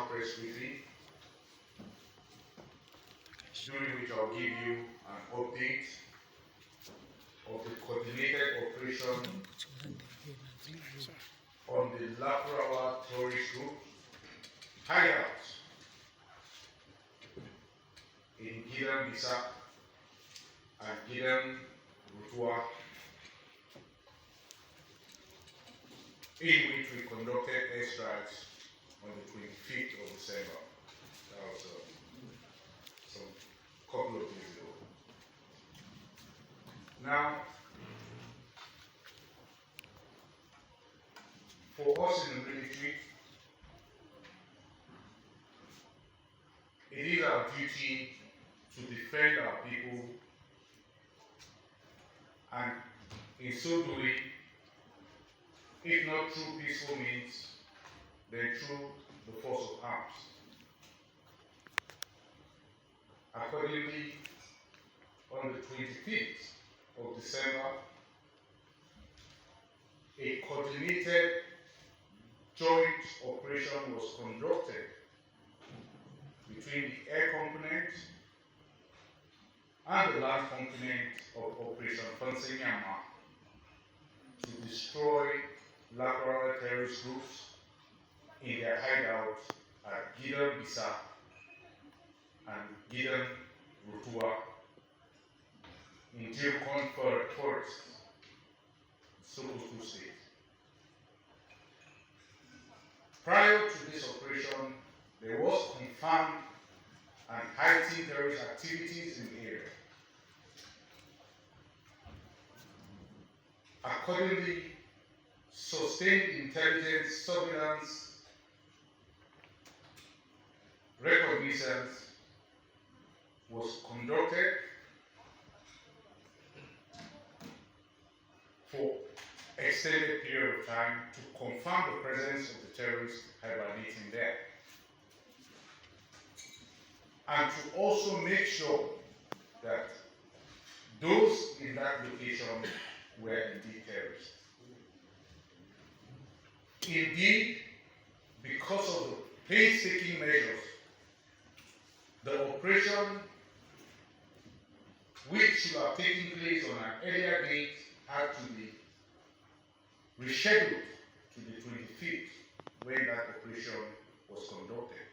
press briefing, during which I'll give you an update of the coordinated operation on the Lakurawa terrorist group hideout in Gidan Bisa and Gidan Rutua, in which we conducted airstrikes on the 25th of December. That was some couple of days ago. Now, for us in the military, it is our duty to defend our people, and in so doing, if not through peaceful means, then through the force of arms. Accordingly, on the 25th of December, a coordinated joint operation was conducted between the air component and the land component of Operation Fansenyama to destroy Lakurawa terrorist groups in their hideout at Gidan Bisa and Gidan Rutua in Jirkon Forest, Sokoto State. Prior to this operation, there was confirmed and heightened terrorist activities in the area. Accordingly, sustained intelligence, surveillance, reconnaissance was conducted for extended period of time to confirm the presence of the terrorists hibernating there, and to also make sure that those in that location were indeed terrorists. Indeed, because of the painstaking measures, the operation, which should have taken place on an earlier date, had to be rescheduled to the 25th when that operation was conducted.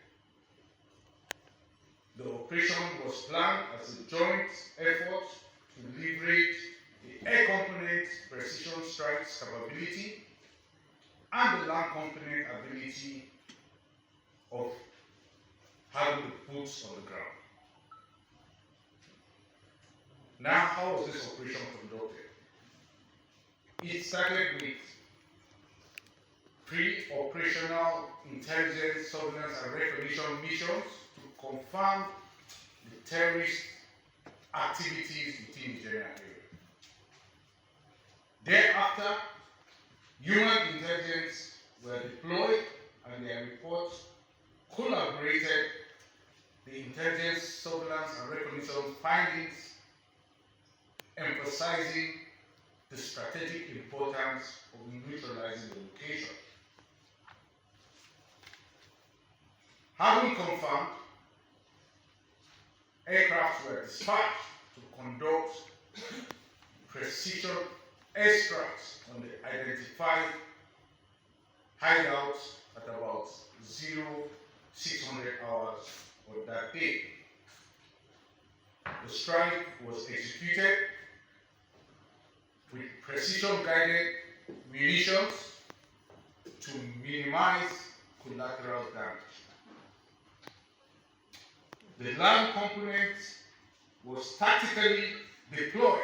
The operation was planned as a joint effort to leverage the air component's precision strikes capability and the land component ability of having the boots on the ground. Now, how was this operation conducted? It started with pre-operational intelligence, surveillance, and recognition missions to confirm the terrorist activities within the general area. Thereafter, human intelligence were deployed and their reports collaborated the intelligence, surveillance, and recognition findings, emphasizing the strategic importance of neutralizing the location. Having confirmed, aircraft were dispatched to conduct precision airstrikes on the identified hideouts at about 0600 hours of that day. The strike was executed with precision-guided munitions to minimize collateral damage. The land component was tactically deployed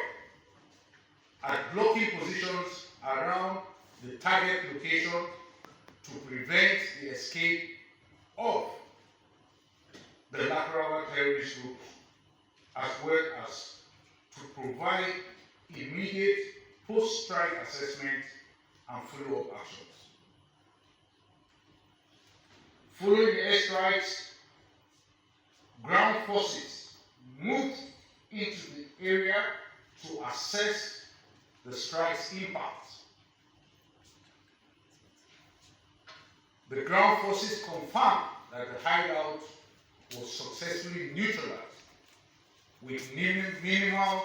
at blocking positions around the target location to prevent the escape of the Lakurawa terrorist group, as well as to provide immediate post-strike assessment and follow-up actions. Following the airstrikes, ground forces moved into the area to assess the strike's impact. The ground forces confirmed that the hideout was successfully neutralized with minimal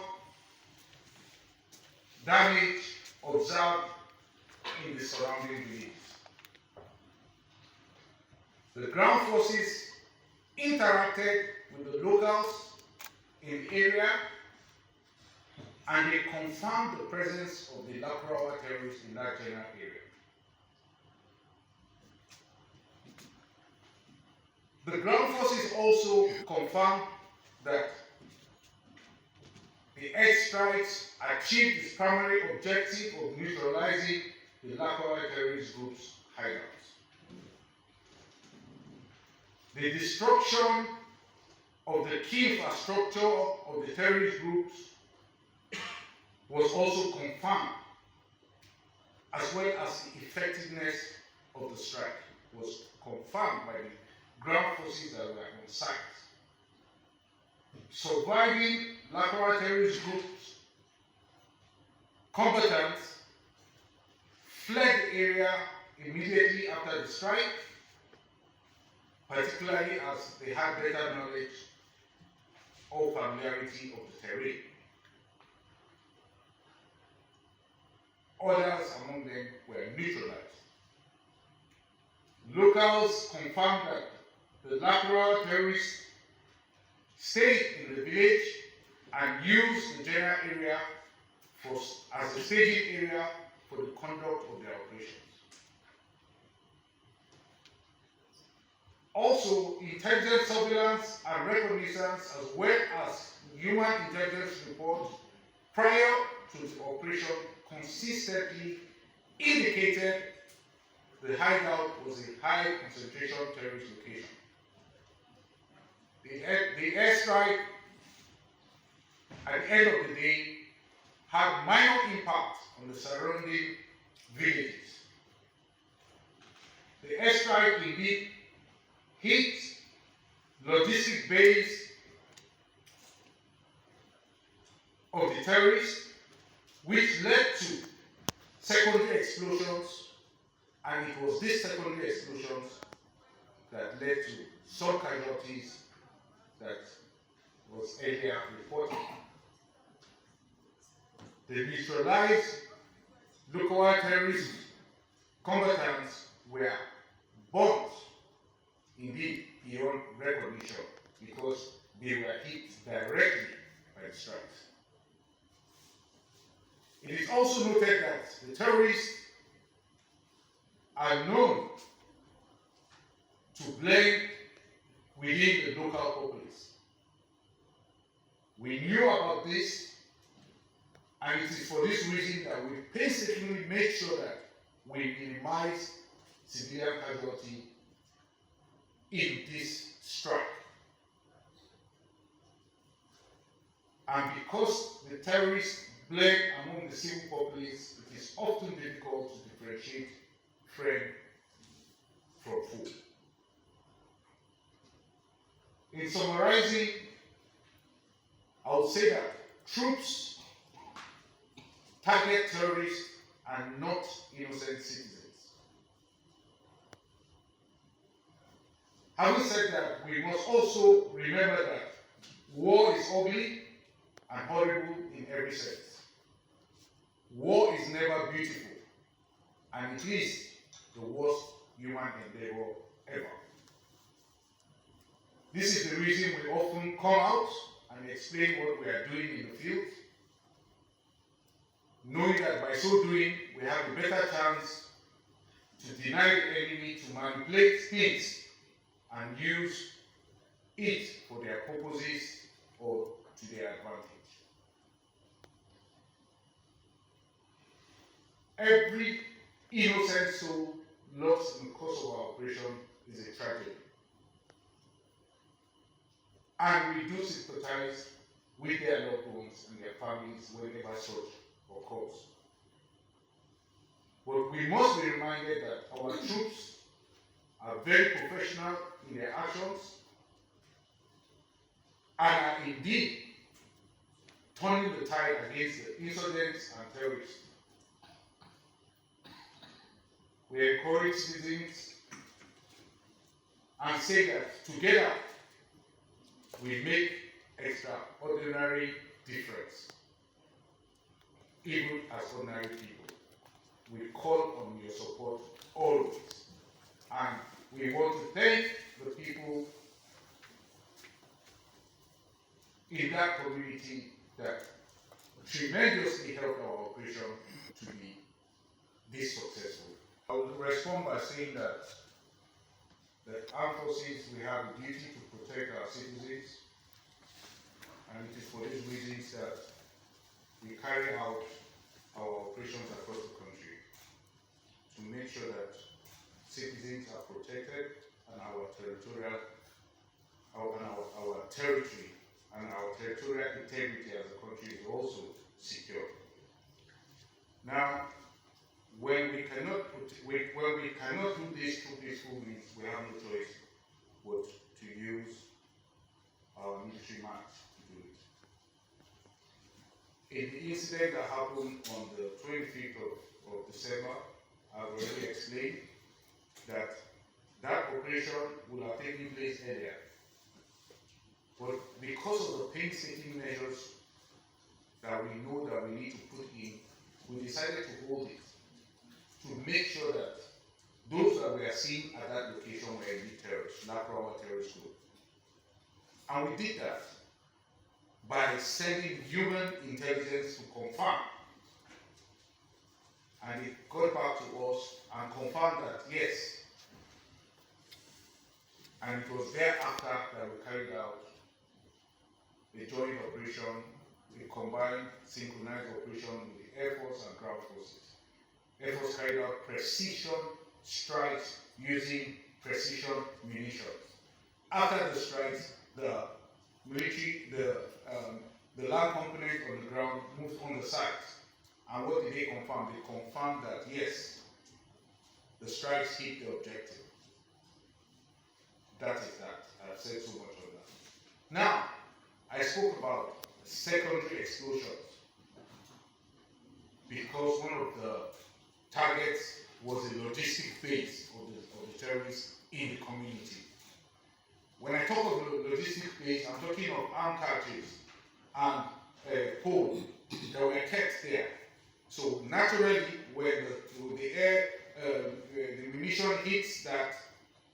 damage observed in the surrounding villages. The ground forces interacted with the locals in the area, and they confirmed the presence of the Lakurawa terrorists in that general area. The ground forces also confirmed that the airstrikes achieved its primary objective of neutralizing the Lakurawa terrorist group's hideouts. The destruction of the key infrastructure of the terrorist groups was also confirmed, as well as the effectiveness of the strike was confirmed by the ground forces that were on site. Surviving Lakurawa terrorist groups combatants fled the area immediately after the strike, particularly as they had better knowledge or familiarity of the terrain. Others among them were neutralized. Locals confirmed that the Lakurawa terrorists stayed in the village and used the general area as a staging area for the conduct of their operations. Also, intelligence surveillance and reconnaissance, as well as human intelligence reports prior to the operation, consistently indicated the hideout was a high concentration terrorist location. The airstrike at the end of the day had minor impact on the surrounding villages. The airstrike indeed hit logistic base of the terrorists, which led to secondary explosions, and it was these secondary explosions that led to some casualties that was earlier reported. The neutralized Lakurawa terrorist combatants were burnt, indeed beyond recognition, because they were hit directly by the strikes. It is also noted that the terrorists are known to blend within the local populace. We knew about this, and it is for this reason that we painstakingly make sure that we minimize civilian casualty in this strike. And because the terrorists blend among the civil populace, it is often difficult to differentiate friend from foe. In summarizing, I would say that troops target terrorists and not innocent citizens. Having said that, we must also remember that war is ugly and horrible in every sense. War is never beautiful, and it is the worst human endeavor ever. This is the reason we often come out and explain what we are doing in the field, knowing that by so doing, we have a better chance to deny the enemy to manipulate things and use it for their purposes or to their advantage. Every innocent soul lost in the course of our operation is a tragedy. And we do sympathize with their loved ones and their families whenever such occurs. But we must be reminded that our troops are very professional in their actions and are indeed turning the tide against the insurgents and terrorists. We encourage citizens and say that together we make extraordinary difference, even as ordinary people. We call on your support always. And we want to thank the people in that community that tremendously helped our operation to be this successful. I will respond by saying that the armed forces, we have a duty to protect our citizens, and it is for these reasons that we carry out our operations across the country to make sure that citizens are protected and our territory and our territorial integrity as a country is also secure. Now, when we cannot do this through peaceful means, we have no choice but to use our military might to do it. In the incident that happened on the 25th of December, I've already explained that operation would have taken place earlier. But because of the painstaking measures that we know that we need to put in, we decided to hold it to make sure that those that were seen at that location were elite terrorists, Lakurawa terrorist group. And we did that by sending human intelligence to confirm. And it got back to us and confirmed that yes. And it was thereafter that we carried out a joint operation, a combined synchronized operation with the Air Force and ground forces. Air Force carried out precision strikes using precision munitions. After the strikes, the military, the land component on the ground moved on the site. And what did they confirm? They confirmed that yes, the strikes hit the objective. That is that. I've said so much on that. Now, I spoke about secondary explosions because one of the targets was a logistic base of the terrorists in the community. When I talk of the logistic base, I'm talking of armed cartridges and poles that were kept there. So naturally, when the munition hits that,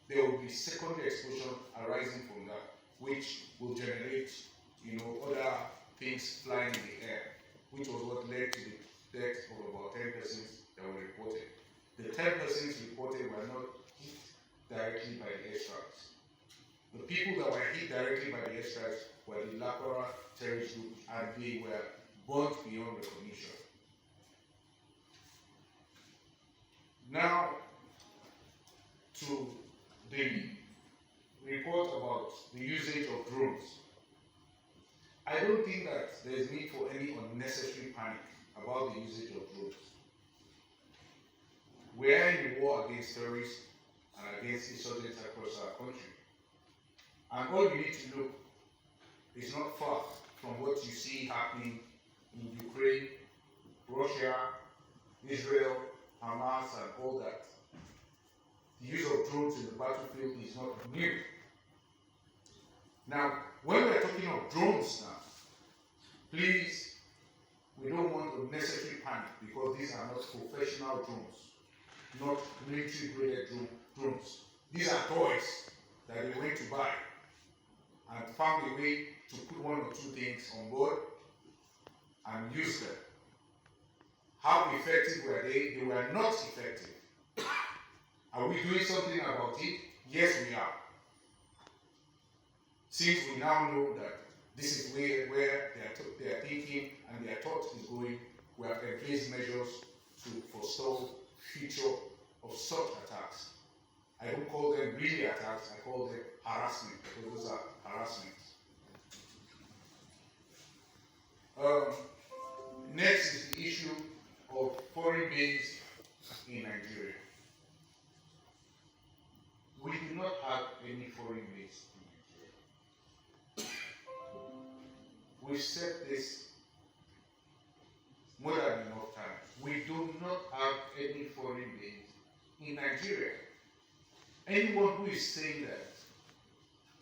there will be secondary explosion arising from that, which will generate, other things flying in the air, which was what led to the death of about 10 persons that were reported. The 10 persons reported were not hit directly by the airstrikes. The people that were hit directly by the airstrikes were the Lakurawa terrorist group, and they were burnt beyond recognition. Now, to the report about the usage of drones. I don't think that there is need for any unnecessary panic about the usage of drones. We are in a war against terrorists and against insurgents across our country. And all you need to look is not far from what you see happening in Ukraine, Russia, Israel, Hamas, and all that. The use of drones in the battlefield is not new. Now, when we're talking of drones now, please, we don't want unnecessary panic because these are not professional drones, not military-graded drones. These are toys that they went to buy and found a way to put one or two things on board and use them. How effective were they? They were not effective. Are we doing something about it? Yes, we are. Since we now know that this is where their thinking and their thought is going, we have in place measures to forestall future of such attacks. I don't call them really attacks, I call them harassment, because those are harassments. Next is the issue of foreign base in Nigeria. We do not have any foreign base in Nigeria. We've said this more than enough times. We do not have any foreign base in Nigeria. Anyone who is saying that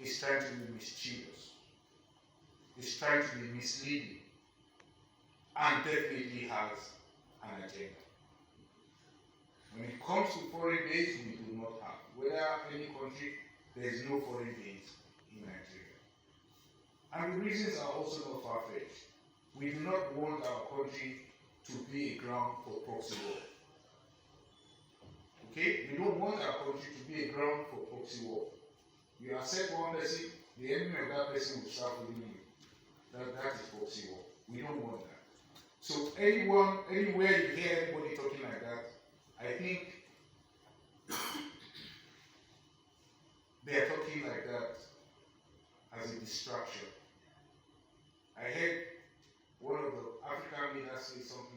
is trying to be mischievous, is trying to be misleading, and definitely has an agenda. When it comes to foreign base, we do not have. Whether any country, there is no foreign base in Nigeria. And the reasons are also not far-fetched. We do not want our country to be a ground for proxy war. Okay? We don't want our country to be a ground for proxy war. You accept one person, the enemy of that person will start within you. That is proxy war. We don't want that. So anywhere you hear anybody talking like that, I think they are talking like that as a distraction. I heard one of the African leaders say something